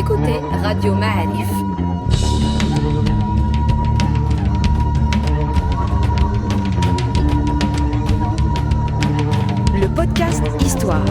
écoutez Radio Ma'arif. Le podcast Histoire.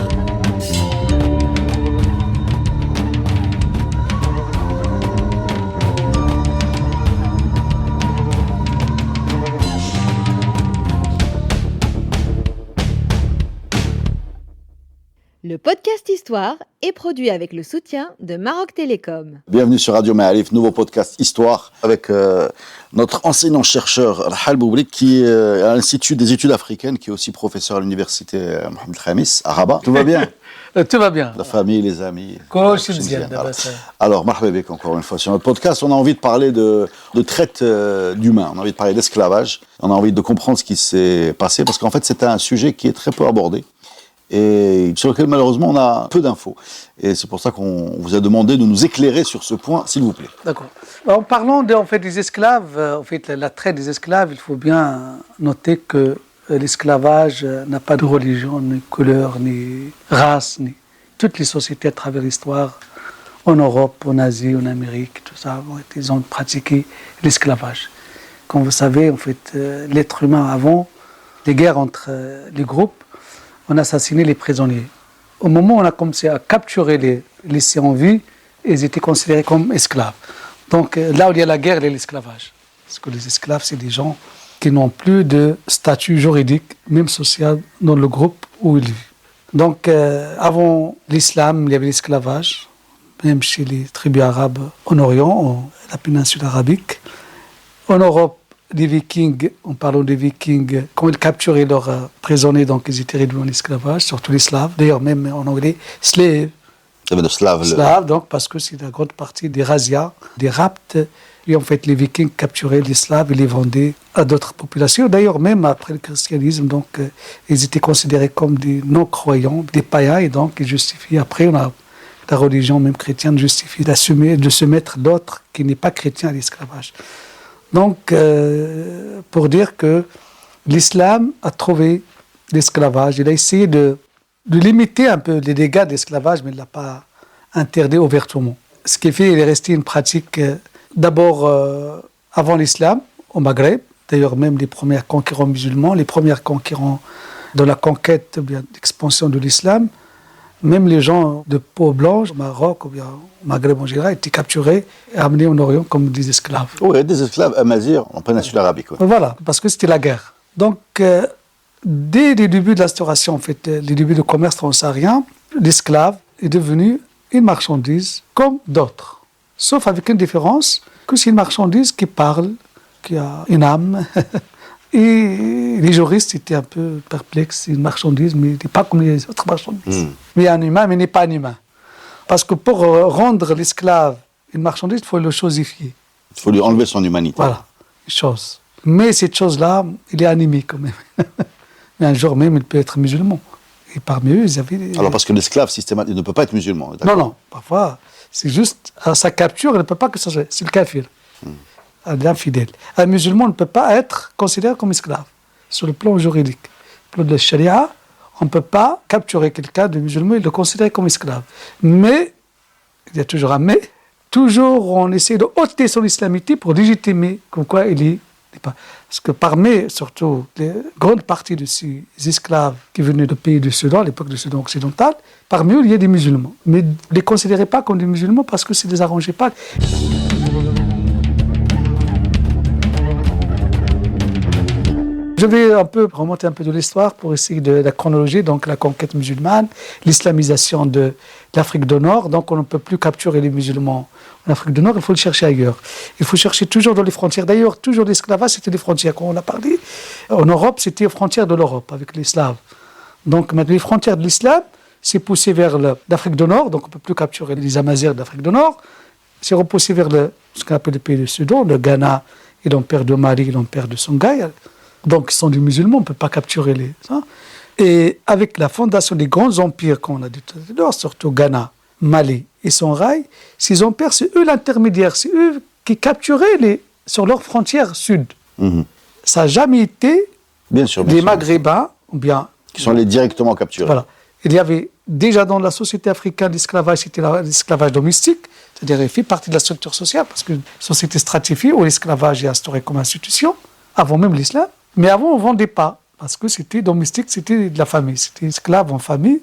Le podcast Histoire est produit avec le soutien de Maroc Télécom. Bienvenue sur Radio Ma'arif, nouveau podcast Histoire avec notre enseignant-chercheur Rahal Boublik qui est à l'Institut des études africaines, qui est aussi professeur à l'université Mohamed Khamis à Rabat. Tout va bien? Tout va bien. La famille, les amis. Alors, marhaba bik encore une fois sur notre podcast. On a envie de parler de traite d'humains. On a envie de parler d'esclavage. On a envie de comprendre ce qui s'est passé parce qu'en fait, c'est un sujet qui est très peu abordé et sur lequel malheureusement on a peu d'infos. Et c'est pour ça qu'on vous a demandé de nous éclairer sur ce point, s'il vous plaît. D'accord. En parlant des esclaves, la traite des esclaves, il faut bien noter que l'esclavage n'a pas de religion, ni couleur, ni race, ni toutes les sociétés à travers l'histoire, en Europe, en Asie, en Amérique, tout ça, ils ont pratiqué l'esclavage. Comme vous savez, l'être humain avant, les guerres entre les groupes, on assassinait les prisonniers. Au moment où on a commencé à capturer les laisser en vie, ils étaient considérés comme esclaves. Donc là où il y a la guerre, il y a l'esclavage. Parce que les esclaves, c'est des gens qui n'ont plus de statut juridique, même social, dans le groupe où ils vivent. Donc avant l'islam, il y avait l'esclavage, même chez les tribus arabes en Orient, la péninsule arabique. En Europe, les Vikings, en parlant des Vikings, quand ils capturaient leurs prisonniers, donc ils étaient réduits en esclavage, surtout les Slaves. D'ailleurs, même en anglais, slave. Ça veut dire slave. Slave, donc, parce que c'est la grande partie des razzias, des rapts. Et en fait, les Vikings capturaient les Slaves et les vendaient à d'autres populations. D'ailleurs, même après le christianisme, donc, ils étaient considérés comme des non-croyants, des païens, et donc ils justifiaient. Après, on a la religion, même chrétienne, justifie d'assumer, de se mettre d'autres qui n'est pas chrétien à l'esclavage. Donc, pour dire que l'islam a trouvé l'esclavage, il a essayé de limiter un peu les dégâts de l'esclavage, mais il ne l'a pas interdit ouvertement. Ce qui fait qu'il est resté une pratique, d'abord avant l'islam, au Maghreb, d'ailleurs même les premiers conquérants musulmans, les premiers conquérants de la conquête, ou bien d'expansion de l'islam, même les gens de peau blanche, au Maroc ou bien au Maghreb en général, étaient capturés et amenés en Orient comme des esclaves. Oui, des esclaves amazirs en péninsule arabique. Ouais. Voilà, parce que c'était la guerre. Donc, dès les débuts de l'instauration, les débuts du commerce transsaharien, l'esclave est devenu une marchandise comme d'autres. Sauf avec une différence, que c'est une marchandise qui parle, qui a une âme. Et les juristes étaient un peu perplexes, c'est une marchandise, mais il n'est pas comme les autres marchandises. Mais un humain, mais il n'est pas un humain. Parce que pour rendre l'esclave une marchandise, il faut le chosifier. Il faut lui enlever son humanité. Voilà, une chose. Mais cette chose-là, il est animé quand même. Mais un jour même, il peut être musulman. Et parmi eux, ils avaient... Alors parce que l'esclave systématique, il ne peut pas être musulman. Non, parfois, c'est juste, à sa capture, il ne peut pas que ça soit... C'est le kafir. L'infidèle. Un musulman ne peut pas être considéré comme esclave sur le plan juridique. Sur le plan de la charia, on ne peut pas capturer quelqu'un de musulman et le considérer comme esclave. Mais, il y a toujours un mais, toujours on essaie de ôter son islamité pour légitimer comme quoi il est pas. Parce que parmi, surtout, les grandes parties de ces esclaves qui venaient de pays du Soudan, à l'époque du Soudan occidental, parmi eux, il y a des musulmans. Mais ne les considérez pas comme des musulmans parce que ça ne les arrangeait pas. Je vais remonter un peu de l'histoire pour essayer de la chronologie, donc la conquête musulmane, l'islamisation de l'Afrique du Nord. Donc on ne peut plus capturer les musulmans en Afrique du Nord, il faut le chercher ailleurs. Il faut chercher toujours dans les frontières. D'ailleurs, toujours l'esclavage, c'était les frontières. Quand on a parlé, en Europe, c'était aux frontières de l'Europe, avec les Slaves. Donc maintenant, les frontières de l'islam, c'est poussé vers l'Afrique du Nord, donc on ne peut plus capturer les Amazirs d'Afrique du Nord. C'est repoussé vers ce qu'on appelle le pays du Soudan, le Ghana et l'empire de Mali et l'empire de Songhai. Donc, ils sont des musulmans, on ne peut pas capturer les... Hein. Et avec la fondation des grands empires qu'on a dit tout à l'heure, surtout Ghana, Mali et Songhai, ces empires, c'est eux l'intermédiaire, c'est eux qui capturaient sur leurs frontières sud. Ça n'a jamais été les Maghrébins, ou bien... Qui sont allés directement capturés. Voilà. Il y avait déjà dans la société africaine, l'esclavage, c'était l'esclavage domestique, C'est-à-dire, il fait partie de la structure sociale, parce qu'une société stratifiée où l'esclavage est instauré comme institution, avant même l'islam. Mais avant, on ne vendait pas, parce que c'était domestique, c'était de la famille, c'était esclave en famille.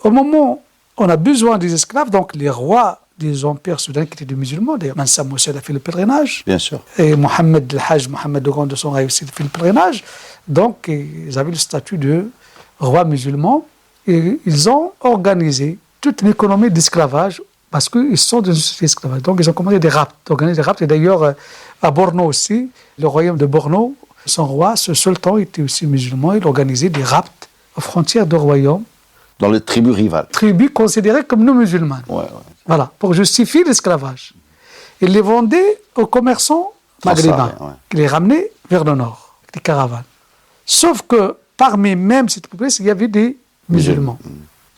Au moment où on a besoin des esclaves, donc les rois des empires soudanais qui étaient des musulmans, d'ailleurs, Mansa Moussa a fait le pèlerinage. Bien sûr. Et Mohamed El Hajj, Mohamed le Grand de son règne aussi a fait le pèlerinage. Donc, ils avaient le statut de roi musulman. Et ils ont organisé toute l'économie d'esclavage parce qu'ils sont dans une société d'esclavage. Donc, ils ont commandé des rapts, organiser des rapts. Et d'ailleurs, à Borno aussi, le royaume de Borno, son roi, ce sultan était aussi musulman. Il organisait des rapts aux frontières du royaume. Dans les tribus rivales. Tribus considérées comme non musulmanes. Ouais. Voilà, pour justifier l'esclavage. Il les vendait aux commerçants maghrébins, qui les ramenaient vers le nord, avec des caravanes. Sauf que parmi même cette population, il y avait des musulmans.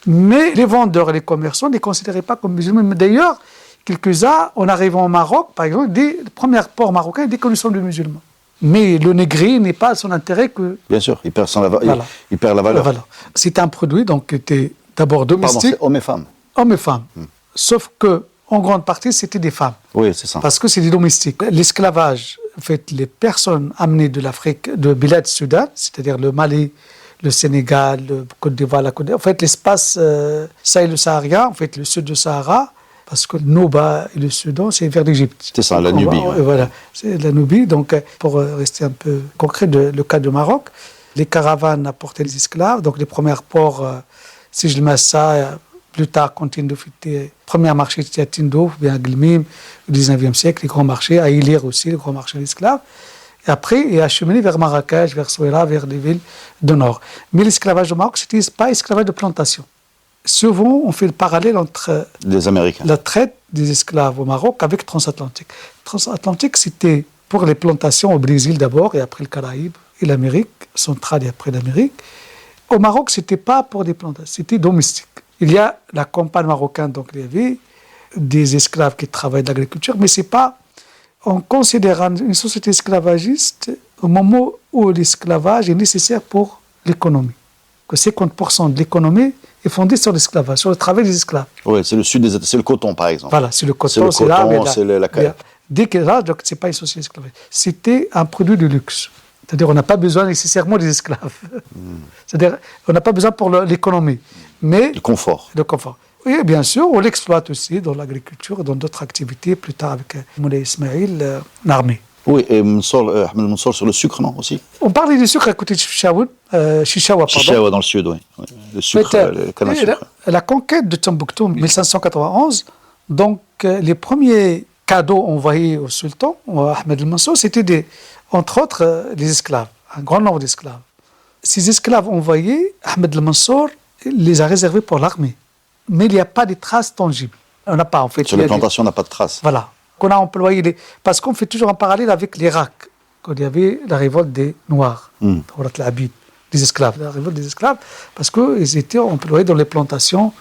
Mais les vendeurs et les commerçants ne les considéraient pas comme musulmans. Mais d'ailleurs, quelques-uns, en arrivant au Maroc, par exemple, le premier port marocain, ils disent que nous sommes des musulmans. Mais le négrier n'est pas à son intérêt que... Bien sûr, il perd la valeur. C'est un produit donc, qui était d'abord domestique. Pardon, c'est hommes et femmes. Hommes et femmes. Sauf que, en grande partie, c'était des femmes. Oui, c'est ça. Parce que c'est des domestiques. L'esclavage, en fait, les personnes amenées de l'Afrique, de Bilad Soudan, c'est-à-dire le Mali, le Sénégal, le Côte d'Ivoire, la Côte d'Ivoire, en fait, l'espace Sahel-Saharien, en fait, le sud du Sahara, parce que le Nouba et le Soudan, c'est vers l'Égypte. C'est ça, la Nubie. Voilà, c'est la Nubie. Donc, pour rester un peu concret, le cas du Maroc, les caravanes apportaient les esclaves. Donc, les premiers ports, si je le mets ça, plus tard, quand Tindo était premier marché, c'était à Tindo, bien à Glmim, au 19e siècle, les grands marchés, à Ilir aussi, le grand marché d'esclaves. Et après, il est acheminé vers Marrakech, vers Souera, vers les villes du nord. Mais l'esclavage au Maroc, c'était pas esclavage de plantation. Souvent, on fait le parallèle entre les Américains. La traite des esclaves au Maroc avec transatlantique. Transatlantique, c'était pour les plantations au Brésil d'abord, et après le Caraïbe, et l'Amérique centrale, et après l'Amérique. Au Maroc, c'était pas pour des plantations, c'était domestique. Il y a la campagne marocaine, donc il y avait des esclaves qui travaillent de l'agriculture, mais c'est pas en considérant une société esclavagiste au moment où l'esclavage est nécessaire pour l'économie. Que 50% de l'économie est fondée sur l'esclavage, sur le travail des esclaves. Oui, c'est le sud des États, c'est le coton par exemple. Voilà, c'est le coton, c'est la caille. Dès que là, donc c'est pas une société esclavagiste. C'était un produit de luxe. C'est-à-dire, on n'a pas besoin nécessairement des esclaves. C'est-à-dire, on n'a pas besoin pour l'économie. Mais le confort. Le confort. Et bien sûr, on l'exploite aussi dans l'agriculture et dans d'autres activités, plus tard avec Moulay Ismail, l'armée. Oui, et Ahmed Mansour sur le sucre, non, aussi? On parlait du sucre à côté de Chichawa, Chichawa dans le sud, oui. Le sucre, le canne à sucre. La conquête de Tombouctou, en 1591, donc les premiers cadeaux envoyés au sultan, Ahmed Mansour, c'était entre autres des esclaves, un grand nombre d'esclaves. Ces esclaves envoyés, Ahmed Mansour les a réservés pour l'armée. Mais il n'y a pas de traces tangibles. On n'a pas, en fait. Sur les plantations, on n'a pas de traces. Voilà. Qu'on a employé parce qu'on fait toujours un parallèle avec l'Irak, quand il y avait la révolte des Noirs, des esclaves, la révolte des esclaves, parce qu'ils étaient employés dans les plantations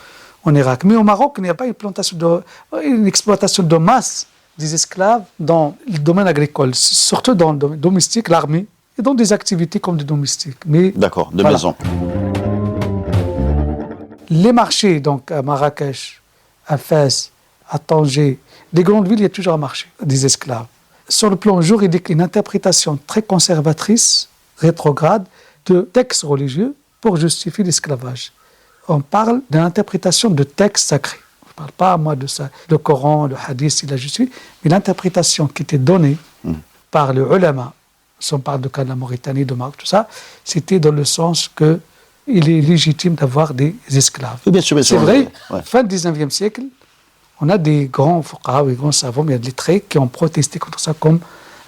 en Irak. Mais au Maroc, il n'y a pas une exploitation de masse des esclaves dans le domaine agricole, surtout dans le domaine domestique, l'armée, et dans des activités comme des domestiques. D'accord, de maison. Les marchés, donc à Marrakech, à Fès, à Tanger, les grandes villes, il y a toujours un marché des esclaves. Sur le plan juridique, une interprétation très conservatrice, rétrograde, de textes religieux pour justifier l'esclavage. On parle d'une interprétation de textes sacrés. Je ne parle pas, moi, de ça, le Coran, le Hadith, il a justifié, mais l'interprétation qui était donnée par le ulama, si on parle de cas de la Mauritanie, de Maroc, tout ça, c'était dans le sens que il est légitime d'avoir des esclaves. Bien sûr, c'est vrai, fin du 19e siècle, on a des grands fuqaha, des grands savants, mais il y a des lettrés qui ont protesté contre ça, comme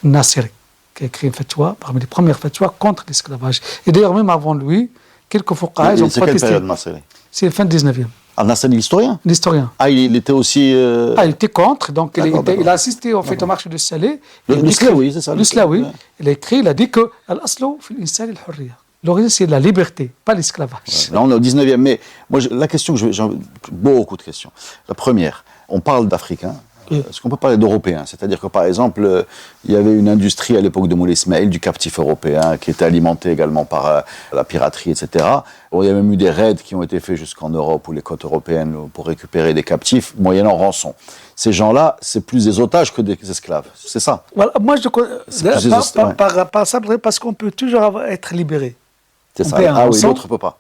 Nasiri, qui a écrit une fatwa, parmi les premières fatwas contre l'esclavage. Et d'ailleurs, même avant lui, quelques fuqaha, ils ont protesté. C'est quelle période, Nasiri? C'est la fin du 19e. Ah, Nasiri, l'historien? L'historien. Ah, il était aussi... Ah, il était contre, donc il a assisté en fait, au marché de Salé. Le Slaoui, c'est ça? Le Slaoui. Il a écrit, il a dit que « Al-Aslu fi l'insan al-hurriya ». L'origine, c'est la liberté, pas l'esclavage. Là, on est au 19e, mais moi, la question que j'ai beaucoup de questions. La première, on parle d'Africains. Est-ce qu'on peut parler d'Européens? C'est-à-dire que, par exemple, il y avait une industrie à l'époque de Moulay Ismail, du captif européen, qui était alimentée également par la piraterie, etc. Bon, il y a même eu des raids qui ont été faits jusqu'en Europe ou les côtes européennes pour récupérer des captifs, moyennant rançon. ces gens-là, c'est plus des otages que des esclaves. C'est ça. Voilà, moi, je ouais. par ça, parce qu'on peut toujours être libéré. C'est ça. Ah oui, l'autre ne peut pas.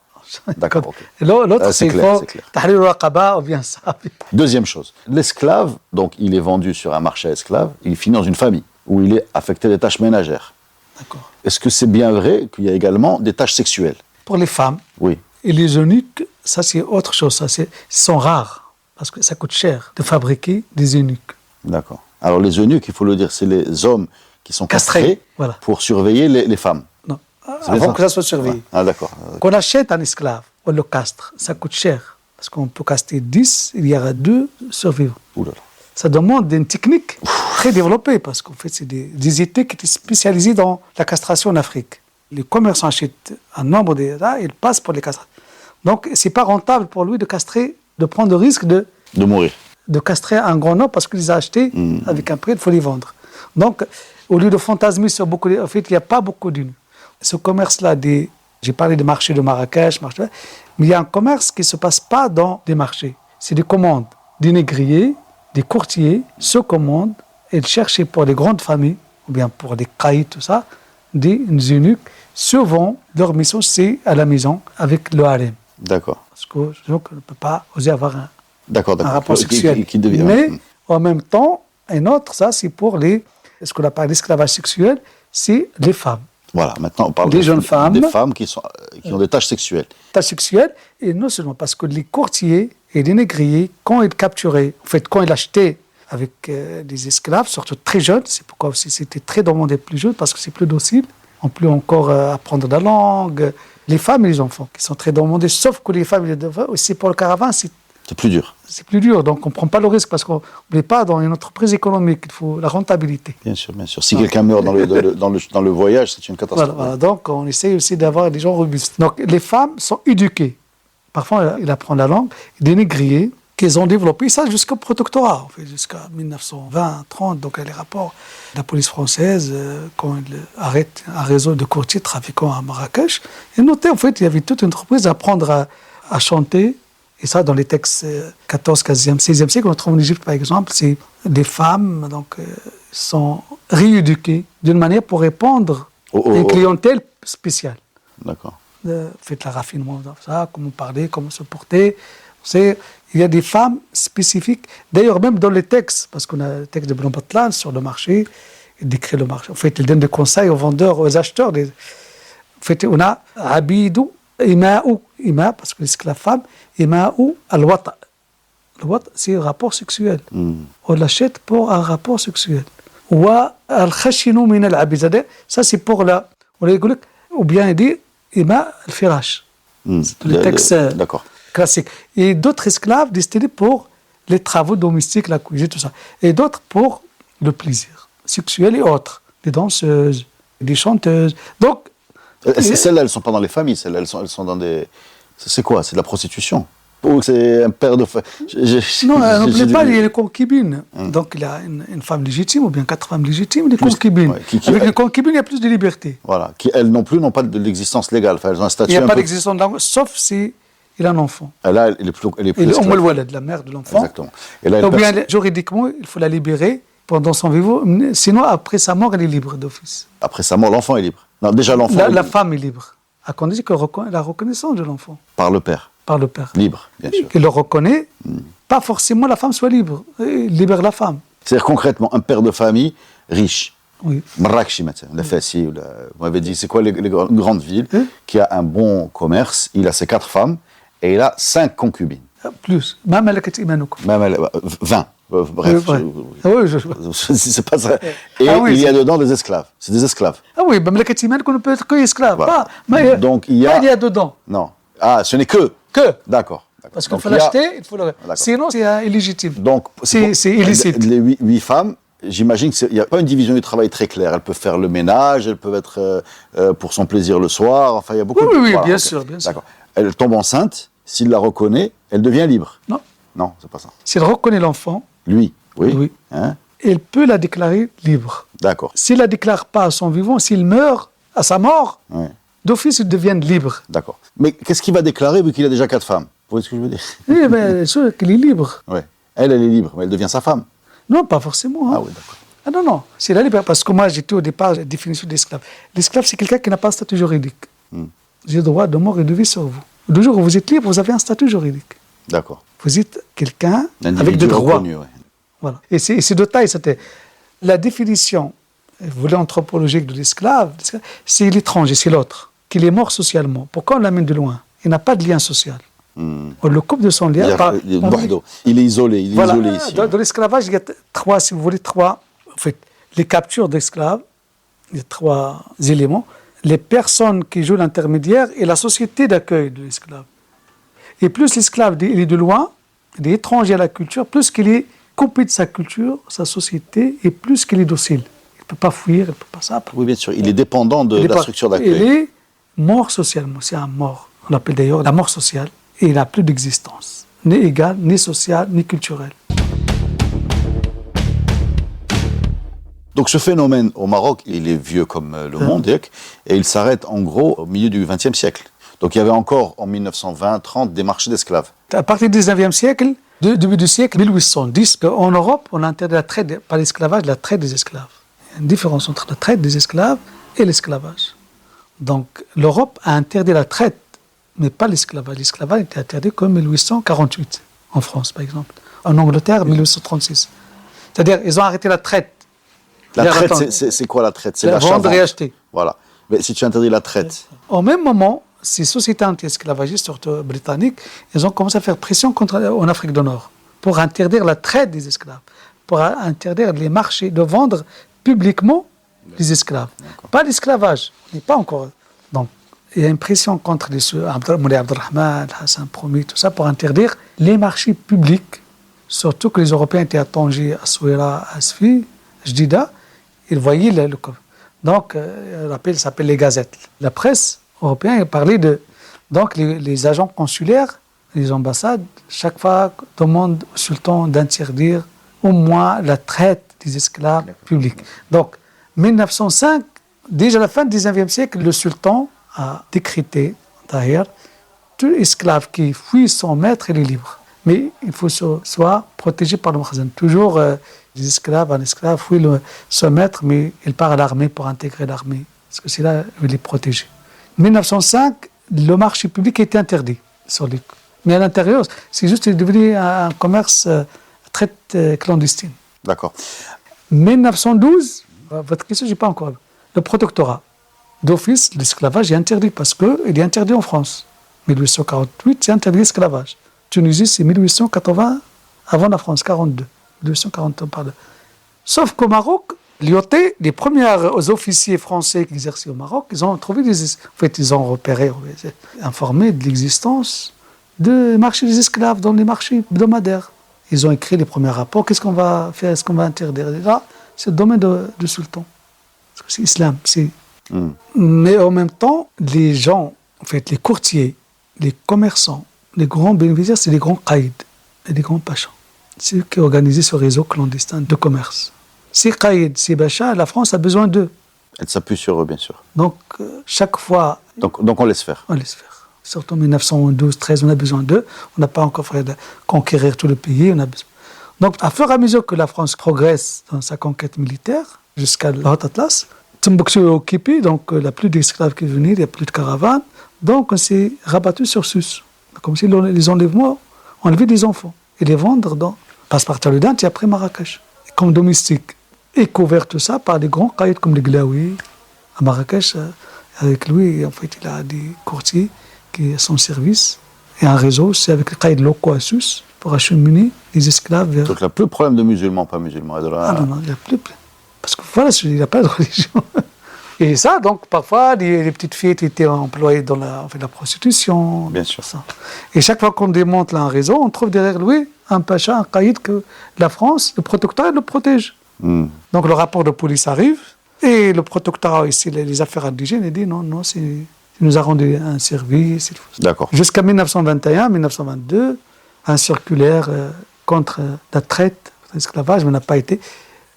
D'accord. Okay. L'autre, c'est clair. Tahrir al-Raqaba ou bien ça. Deuxième chose, l'esclave, donc il est vendu sur un marché à esclaves, il finit dans une famille où il est affecté des tâches ménagères. D'accord. Est-ce que c'est bien vrai qu'il y a également des tâches sexuelles? Pour les femmes. Oui. Et les eunuques, ça c'est autre chose. Ça, ils sont rares parce que ça coûte cher de fabriquer des eunuques. D'accord. Alors les eunuques, il faut le dire, c'est les hommes qui sont castrés voilà. pour surveiller les femmes. Non, avant que ça soit surveillé. Ah d'accord. Qu'on achète un esclave, on le castre, ça coûte cher. Parce qu'on peut castrer 10, il y aura 2 survivants. Ouh là là. Ça demande une technique très développée parce qu'en fait, c'est des étés qui étaient spécialisés dans la castration en Afrique. Les commerçants achètent un nombre d'États, ils passent pour les castrations. Donc, c'est pas rentable pour lui de castrer, de prendre le risque de mourir. De castrer un grand nombre parce qu'il les a achetés avec un prix, il faut les vendre. Donc, au lieu de fantasmer sur beaucoup, en fait, il n'y a pas beaucoup d'une. Ce commerce-là, j'ai parlé des marchés de Marrakech, mais il y a un commerce qui ne se passe pas dans des marchés. C'est des commandes. Des négriers, des courtiers se commandent et cherchent pour les grandes familles, ou bien pour les caïds, tout ça, des eunuques. Souvent, leur mission, c'est à la maison avec le harem. D'accord. Parce que donc, on ne peut pas oser avoir un rapport sexuel. Qui devient, mais en même temps, un autre, ça, c'est pour ce qu'on appelle l'esclavage sexuel, c'est les femmes. Voilà, maintenant on parle des jeunes femmes. Des femmes qui ont des tâches sexuelles. Tâches sexuelles, et non seulement parce que les courtiers et les négriers, quand ils capturaient, en fait, quand ils achetaient avec des esclaves, surtout très jeunes, c'est pourquoi aussi c'était très demandé plus jeunes, parce que c'est plus docile, on peut encore apprendre la langue, les femmes et les enfants, qui sont très demandés, sauf que les femmes, aussi pour le caravane, c'est plus dur. C'est plus dur, donc on ne prend pas le risque parce qu'on n'est pas dans une entreprise économique, il faut la rentabilité. Bien sûr, bien sûr. Si quelqu'un meurt dans le voyage, c'est une catastrophe. Voilà, donc on essaie aussi d'avoir des gens robustes. Donc les femmes sont éduquées. Parfois, ils apprennent la langue, des négriers qu'ils ont développé ça jusqu'au protectorat, en fait, jusqu'à 1920-30, donc les rapports de la police française, quand ils arrêtent un réseau de courtiers trafiquants à Marrakech, ils notaient en fait il y avait toute une entreprise à apprendre à chanter. Et ça, dans les textes 14, 15e, 16e siècle, on trouve en Égypte, par exemple, c'est des femmes sont rééduquées d'une manière pour répondre à une clientèle spéciale. D'accord. Faites le raffinement, ça, comment parler, comment se porter. Il y a des femmes spécifiques, d'ailleurs même dans les textes, parce qu'on a le texte de Ibn Batlan sur le marché, il décrit le marché. En fait, il donne des conseils aux vendeurs, aux acheteurs. En fait, on a Abidou, Ima, parce que l'esclave femme, Ima'ou al-Wata. Le Wata, c'est un rapport sexuel. On l'achète pour un rapport sexuel. Wa al-Khashinu min al-Abid. Ça, c'est pour la. Ou bien il dit Ima al-Firash. C'est le texte classique. Et d'autres esclaves destinés pour les travaux domestiques, la cuisine, tout ça. Et d'autres pour le plaisir sexuel et autres. Des danseuses, des chanteuses. Donc, celles-là, elles ne sont pas dans les familles, celles-là, elles sont dans des... C'est quoi? C'est de la prostitution? Ou c'est un père de... Non, n'oubliez pas, il y a les concubines. Donc, il y a une femme légitime, ou bien 4 femmes légitimes, les concubines. Avec les concubines, il y a plus de liberté. Voilà, qui, elles non plus, n'ont pas de l'existence légale. Enfin, elles ont un statut. Il n'y a pas d'existence légale, sauf si il a un enfant. Là, elle est plus la mère de l'enfant. Exactement. Et là, ou bien, juridiquement, il faut la libérer pendant son vivant. Sinon, après sa mort, elle est libre d'office. Après sa mort, l'enfant est libre. Non, déjà, l'enfant... La femme est libre. À condition la reconnaissance de l'enfant. Par le père. Par le père. Libre, bien sûr. Qu'il le reconnaît, pas forcément la femme soit libre. Il libère la femme. C'est-à-dire concrètement, un père de famille riche. Oui. Marrakech, la Fessi, vous m'avez dit, c'est quoi les grandes villes, qui a un bon commerce, il a ses 4 femmes, et il a 5 concubines. Plus. Même elle a 20. Bref, c'est pas ça. Et il y a dedans des esclaves. C'est des esclaves. Ah oui, même la Katimane qu'on ne peut être que esclave. Voilà. Mais donc il y a dedans. Non. Ah, ce n'est que. D'accord. Parce qu'il faut l'acheter, il faut le. Sinon, c'est illégitime. Donc c'est illicite. Les 8 femmes, j'imagine qu'il n'y a pas une division du travail très claire. Elles peuvent faire le ménage, elles peuvent être pour son plaisir le soir. Enfin, il y a beaucoup. Oui, bien sûr, bien sûr. D'accord. Elle tombe enceinte. S'il la reconnaît, elle devient libre. Non, c'est pas ça. S'il reconnaît l'enfant. Lui, oui. Hein? Il peut la déclarer libre. D'accord. S'il ne la déclare pas à son vivant, s'il meurt à sa mort, d'office, il devient libre. D'accord. Mais qu'est-ce qu'il va déclarer vu qu'il a déjà 4 femmes? Vous voyez ce que je veux dire? Oui, bien sûr qu'il est libre. Oui. Elle est libre, mais elle devient sa femme. Non, pas forcément. Ah oui, d'accord. Ah non. C'est la liberté. Parce que moi, j'étais au départ la définition d'esclave. L'esclave, c'est quelqu'un qui n'a pas un statut juridique. J'ai le droit de mort et de vie sur vous. Le jour où vous êtes libre, vous avez un statut juridique. D'accord. Vous êtes quelqu'un avec des droits. Reconnu, ouais. Voilà. Et c'est de taille. C'était la définition, vous voulez, anthropologique de l'esclave, c'est l'étranger, c'est l'autre, qu'il est mort socialement. Pourquoi on l'amène de loin? Il n'a pas de lien social. On le coupe de son lien. Il est isolé, ici. Dans l'esclavage, il y a trois, si vous voulez, en fait, les captures d'esclaves, il y a 3 éléments. Les personnes qui jouent l'intermédiaire et la société d'accueil de l'esclave. Et plus l'esclave il est de loin, il est étranger à la culture, plus qu'il est coupé de sa culture, sa société, et plus qu'il est docile. Il ne peut pas fuir, il ne peut pas ça. Oui, bien sûr, il est dépendant de la structure d'accueil. Il est mort socialement, c'est un mort. On l'appelle d'ailleurs la mort sociale, et il n'a plus d'existence, ni égale, ni sociale, ni culturelle. Donc ce phénomène au Maroc, il est vieux comme le monde, et il s'arrête en gros au milieu du XXe siècle. Donc il y avait encore en 1920-30 des marchés d'esclaves. À partir du XIXe siècle, début du siècle 1810, en Europe, on a interdit la traite, par l'esclavage, la traite des esclaves. Il y a une différence entre la traite des esclaves et l'esclavage. Donc l'Europe a interdit la traite, mais pas l'esclavage. L'esclavage était interdit comme 1848, en France par exemple. En Angleterre, 1836. C'est-à-dire, ils ont arrêté la traite. La traite, c'est quoi la traite? C'est l'achat. Vendre et acheter. Voilà. Mais si tu interdis la traite. Au même moment, ces sociétés anti-esclavagistes, surtout britanniques, ils ont commencé à faire pression en Afrique du Nord pour interdire la traite des esclaves, pour interdire les marchés de vendre publiquement les esclaves. Pas l'esclavage, mais pas encore. Donc, il y a une pression contre les Moulay Abdelrahman, Hassan Promi, tout ça, pour interdire les marchés publics, surtout que les Européens étaient à Tanger, à Souira, à Sfi, Jdida. Ils voyaient donc, ça s'appelle les gazettes. La presse européenne parlait de... Donc, les agents consulaires, les ambassades, chaque fois demandent au sultan d'interdire au moins la traite des esclaves publics. Donc, 1905, déjà à la fin du XIXe siècle, le sultan a décrété, d'ailleurs, tout esclave qui fuit son maître, il est libre. Mais il faut soit protégé par le Makhzen. Toujours... des esclaves, un esclave fouille son maître, mais il part à l'armée pour intégrer l'armée. Parce que c'est là où il est protégé. En 1905, le marché public était interdit. Mais à l'intérieur, c'est juste devenu un commerce très clandestin. D'accord. 1912, votre question, je n'ai pas encore. Le protectorat. D'office, l'esclavage est interdit parce qu'il est interdit en France. 1848, c'est interdit l'esclavage. Tunisie, c'est 1880, avant la France, 42. 240 ans par là. Sauf qu'au Maroc, l'IOT, les premiers officiers français qui exerçaient au Maroc, ils ont trouvé ils ont repéré, informé de l'existence de marché des esclaves dans les marchés hebdomadaires. Ils ont écrit les premiers rapports. Qu'est-ce qu'on va faire? Est-ce qu'on va interdire? Là, c'est le domaine du sultan. Parce que c'est l'islam. Mais en même temps, les gens, les courtiers, les commerçants, les grands bénéficiaires, c'est les grands qaïds et les grands pachas. C'est eux qui organisent ce réseau clandestin de commerce. Ces qaïds, ces bachas, la France a besoin d'eux. Elle s'appuie sur eux, bien sûr. Donc, chaque fois... Donc on laisse faire. On laisse faire. Surtout en 1912-13, on a besoin d'eux. On n'a pas encore fait de conquérir tout le pays. On a besoin. Donc, à fur et à mesure que la France progresse dans sa conquête militaire, jusqu'à la Haute Atlas, Tombouctou est occupé, donc il n'y a plus d'esclaves qui venaient, il n'y a plus de caravanes. Donc, on s'est rabattu sur Sus. Comme si les enlèvements enlevaient des enfants et les vendre passe-partout le Dante et après Marrakech, comme domestique. Et couvert tout ça par des grands caïds comme les Glaoui. À Marrakech, avec lui, en fait, il a des courtiers qui sont à son service. Et un réseau, c'est avec les caïds locaux à Sus pour acheminer les esclaves vers... Donc il n'y a plus de problème de musulmans, pas musulmans. Ah non, il n'y a plus. Parce que voilà, il n'y a pas de religion. Et ça, donc, parfois, les petites filles étaient employées dans la prostitution. Bien sûr. Ça. Et chaque fois qu'on démonte là un réseau, on trouve derrière lui un pacha, un caïd que la France, le protectorat, le protège. Donc, le rapport de police arrive et le protectorat, ici, les affaires indigènes, il dit non, il nous a rendu un service. D'accord. Jusqu'à 1921, 1922, un circulaire contre la traite, l'esclavage, mais n'a pas été.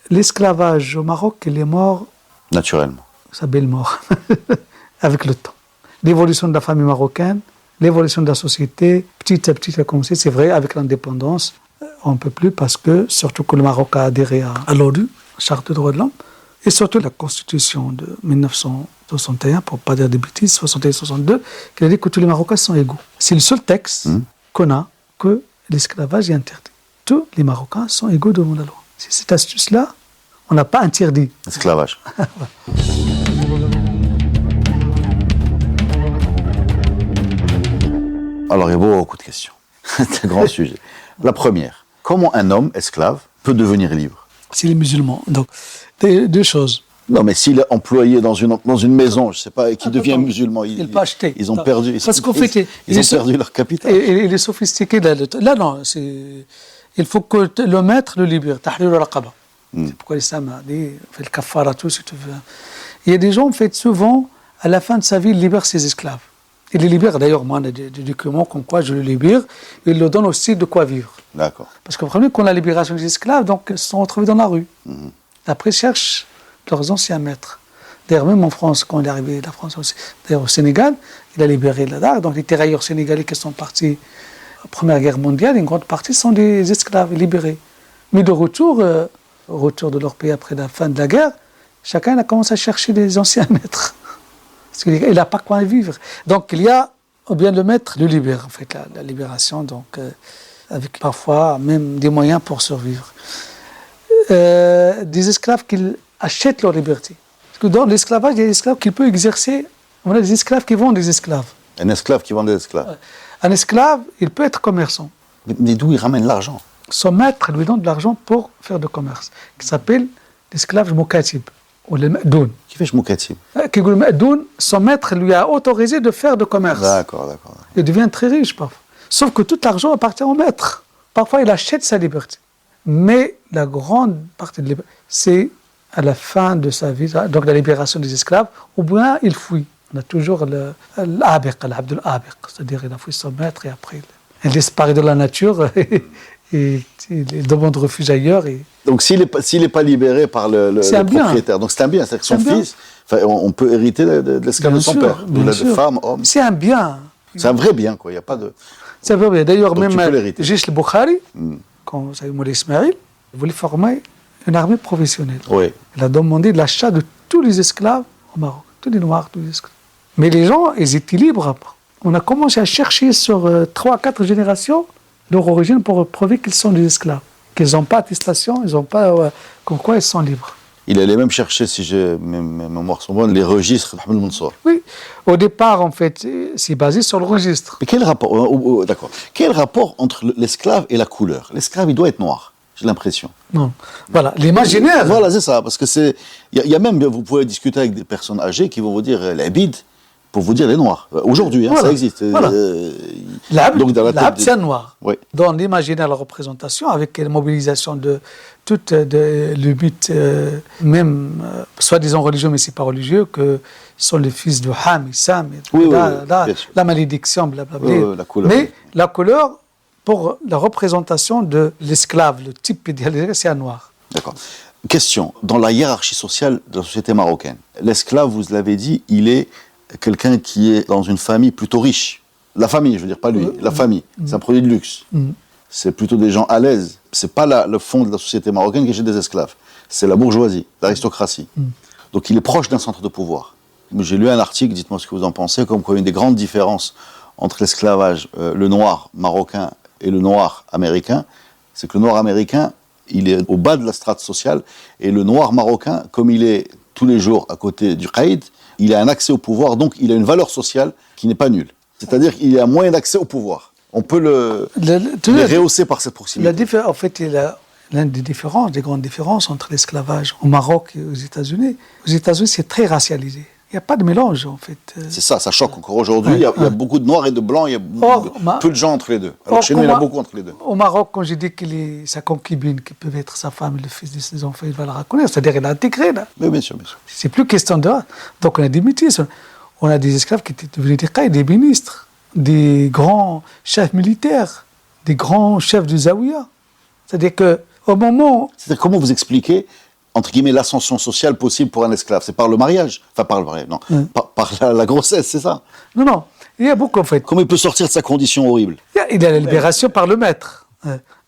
L'esclavage au Maroc, il est mort. Naturellement. Sa belle mort, avec le temps. L'évolution de la famille marocaine, l'évolution de la société, petit à petit, a commencé, c'est vrai, avec l'indépendance. on ne peut plus parce que, surtout que le Maroc a adhéré à l'ONU, la Charte des droits de l'homme, et surtout la Constitution de 1961, pour ne pas dire des bêtises, 61-62, qui a dit que tous les Marocains sont égaux. C'est le seul texte qu'on a que l'esclavage est interdit. Tous les Marocains sont égaux devant la loi. C'est cette astuce-là, on n'a pas interdit. Esclavage. Alors, il y a beaucoup de questions. C'est un grand sujet. La première, comment un homme esclave peut devenir libre? C'est les musulmans. Donc, deux choses. Non, mais s'il est employé dans une maison, je ne sais pas, et qui devient musulman, il peut acheter. Ils ont perdu, parce qu'en fait, ils ont perdu leur capital. Et il est sophistiqué. Là, non, il faut que le maître le libère. Tahrir al-raqaba. C'est pourquoi l'islam a dit, fait le kafara, tout, si tu veux. Il y a des gens, en fait, souvent, à la fin de sa vie, ils libèrent ses esclaves. Il les libère, d'ailleurs, moi, des documents comme quoi je le libère, il leur donne aussi de quoi vivre. D'accord. Parce que, premier, qu'on a la libération des esclaves, donc, ils se sont retrouvés dans la rue. Après, ils cherchent leurs anciens maîtres. D'ailleurs, même en France, quand il est arrivé, la France aussi, d'ailleurs, au Sénégal, il a libéré la Dar. Donc, les tirailleurs sénégalais qui sont partis à la Première Guerre mondiale, une grande partie sont des esclaves libérés. Mais de retour, au retour de leur pays après la fin de la guerre, chacun a commencé à chercher des anciens maîtres. Parce qu'il n'a pas quoi vivre. Donc, il y a, ou bien le maître le libère, en fait, la libération, donc, avec parfois même des moyens pour survivre. Des esclaves qui achètent leur liberté. Parce que dans l'esclavage, il y a des esclaves qui peuvent exercer, on a des esclaves qui vendent des esclaves. Un esclave qui vend des esclaves. Un esclave, il peut être commerçant. Mais d'où il ramène l'argent? Son maître lui donne de l'argent pour faire du commerce, qui s'appelle l'esclave mokatib, ou le ma'doun. Qui fait mokatib? Qui le ma'doun, son maître lui a autorisé de faire du commerce. D'accord. Il devient très riche parfois. Sauf que tout l'argent appartient au maître. Parfois, il achète sa liberté. Mais la grande partie de la liberté, c'est à la fin de sa vie, donc la libération des esclaves, ou bien il fuit. On a toujours l'abd al-abiq, c'est-à-dire il a fui son maître et après il disparaît de la nature et il demande refuge ailleurs. Donc s'il n'est pas libéré par le propriétaire, donc c'est un bien, c'est-à-dire que son fils, on peut hériter de l'esclave de son père, de femme, homme. C'est un bien. C'est un vrai bien, quoi. Il n'y a pas de. C'est un vrai bien. D'ailleurs, donc même Jish al-Bukhari, quand Moulay Ismail, voulait former une armée professionnelle. Oui. Il a demandé l'achat de tous les esclaves au Maroc, tous les Noirs, tous les esclaves. Mais les gens, ils étaient libres après. On a commencé à chercher sur 3-4 générations leur origine pour prouver qu'ils sont des esclaves, qu'ils n'ont pas attestation, ils n'ont pas comme quoi ils sont libres. Il allait même chercher, si mes mémoires sont bonnes, les registres d'Ahmed Mansour. Oui, au départ, en fait, c'est basé sur le registre. Mais quel rapport, d'accord, quel rapport entre l'esclave et la couleur? L'esclave, il doit être noir, j'ai l'impression. Non, voilà, l'imaginaire. Voilà, c'est ça, parce que il y a même, vous pouvez discuter avec des personnes âgées qui vont vous dire l'abid, pour vous dire les noirs. Aujourd'hui, voilà. Ça existe. Voilà. L'abd, c'est un noir. Oui. Dans l'imaginaire, la représentation, avec la mobilisation de tout le mythe, même soi-disant religieux, mais c'est pas religieux, que sont les fils de Ham et Sam, la malédiction, blablabla. La couleur. Mais la couleur, pour la représentation de l'esclave, le type idéalisé, c'est un noir. D'accord. Question. Dans la hiérarchie sociale de la société marocaine, l'esclave, vous l'avez dit, il est quelqu'un qui est dans une famille plutôt riche. La famille, je veux dire, pas lui, la famille. C'est un produit de luxe. C'est plutôt des gens à l'aise. C'est pas le fond de la société marocaine qui achète des esclaves. C'est la bourgeoisie, l'aristocratie. Donc il est proche d'un centre de pouvoir. J'ai lu un article, dites-moi ce que vous en pensez, comme quoi une des grandes différences entre l'esclavage, le noir marocain et le noir américain, c'est que le noir américain, il est au bas de la strate sociale, et le noir marocain, comme il est tous les jours à côté du qaïd, il a un accès au pouvoir, donc il a une valeur sociale qui n'est pas nulle. C'est-à-dire qu'il a un moyen d'accès au pouvoir. On peut le rehausser par cette proximité. En fait, l'une des grandes différences entre l'esclavage au Maroc et aux États-Unis. Aux États-Unis, c'est très racialisé. Il n'y a pas de mélange, en fait. C'est ça choque encore aujourd'hui. Il y a beaucoup de noirs et de blancs, il y a peu de gens entre les deux. Alors chez nous, il y en a beaucoup entre les deux. Au Maroc, quand j'ai dit que sa concubine, qui peut être sa femme et le fils de ses enfants, il va la reconnaître. C'est-à-dire qu'il a intégré, là. Mais bien sûr. C'est plus question de... Donc on a des métis. On a des esclaves qui étaient devenus des ministres, des grands chefs militaires, des grands chefs du Zawiya. C'est-à-dire qu'au moment... C'est-à-dire comment vous expliquez, entre guillemets, l'ascension sociale possible pour un esclave? C'est par le mariage? Enfin, par le mariage, non. Par la grossesse, c'est ça? Non. Il y a beaucoup, en fait. Comment il peut sortir de sa condition horrible? Il y a la libération par le maître.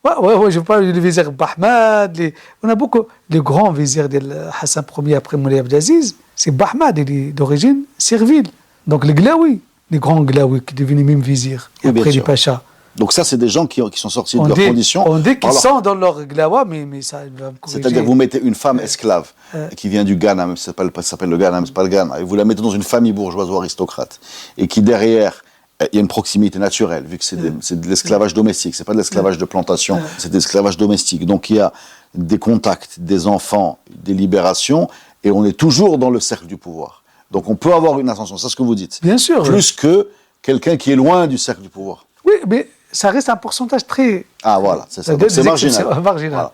Ouais, je parle du vizir Bahmad. On a beaucoup. Les grands vizirs de Hassan Ier après Moulay Abdelaziz, c'est Bahmad, il est d'origine servile. Donc les Glaouis, les grands Glaouis qui devenaient même vizirs, et Oui, après les Pachas. Donc ça, c'est des gens qui sont sortis de leurs conditions. On dit qu'ils sont dans leur glawa, mais ça va me corriger. C'est-à-dire que vous mettez une femme esclave qui vient du Ghana, même si ça s'appelle le Ghana, mais c'est pas le Ghana, et vous la mettez dans une famille bourgeoise ou aristocrate, et qui derrière, il y a une proximité naturelle, vu que c'est de l'esclavage domestique, c'est pas de l'esclavage de plantation, c'est de l'esclavage domestique. Donc il y a des contacts, des enfants, des libérations, et on est toujours dans le cercle du pouvoir. Donc on peut avoir une ascension, c'est ce que vous dites. Bien sûr. Plus que quelqu'un qui est loin du cercle du pouvoir. Oui, mais ça reste un pourcentage très... Ah voilà, c'est ça. C'est marginal. Voilà.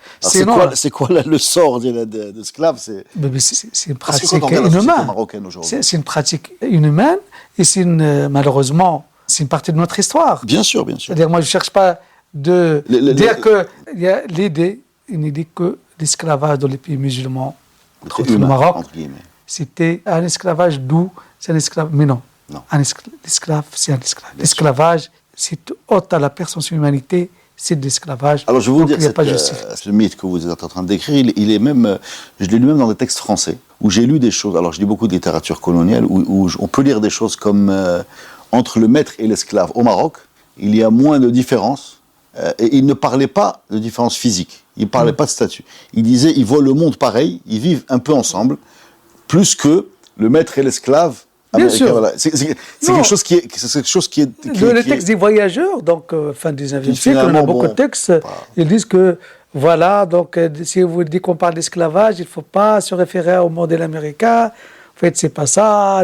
C'est quoi le sort d'esclave? C'est une pratique inhumaine. C'est une pratique inhumaine et malheureusement, c'est une partie de notre histoire. Bien sûr, bien sûr. C'est-à-dire, moi, je ne cherche pas de dire qu'il y a une idée que l'esclavage dans les pays musulmans, contre le Maroc, c'était un esclavage doux, c'est un esclavage... Mais non. L'esclave, c'est un esclave. L'esclavage, c'est ôte à la personne son humanité, c'est de l'esclavage. Alors je vais vous dire, ce mythe que vous êtes en train de décrire, il est même, je l'ai lu même dans des textes français, où j'ai lu des choses, alors je lis beaucoup de littérature coloniale, où on peut lire des choses comme entre le maître et l'esclave au Maroc, il y a moins de différence, et il ne parlait pas de différence physique, il ne parlait pas de statut. Il disait, ils voient le monde pareil, ils vivent un peu ensemble, plus que le maître et l'esclave. Bien sûr. Voilà. C'est quelque chose qui est... Le texte des voyageurs, donc fin du 19e siècle, on a beaucoup de textes, ils disent que, voilà, donc si vous dites qu'on parle d'esclavage, il ne faut pas se référer au modèle américain. En fait, c'est pas ça.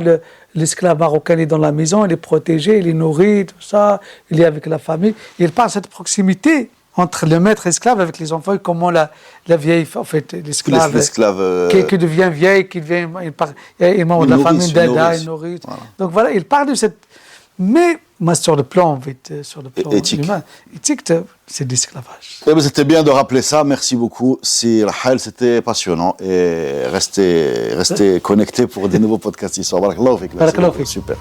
L'esclave marocain est dans la maison, il est protégé, il est nourri, tout ça, il est avec la famille. Il parle de cette proximité entre le maître et l'esclave avec les enfants, et comment la vieille, en fait, l'esclave qui devient vieille, il mange de la famille d'Ada, il nourrit. Voilà. Donc voilà, il parle de cette... Mais moi, sur le plan, en fait, sur le plan humain, éthique, c'est de l'esclavage. C'était bien de rappeler ça, merci beaucoup. Rahel, c'était passionnant, et restez connectés pour des nouveaux podcasts d'histoire. Barakallahu fik. Barakallahu fik. Super.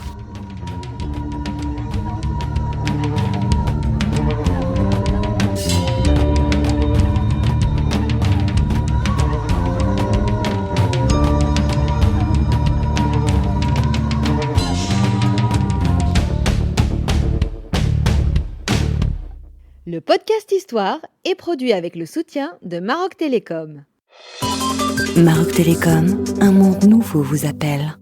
Le podcast Histoire est produit avec le soutien de Maroc Télécom. Maroc Télécom, un monde nouveau vous appelle.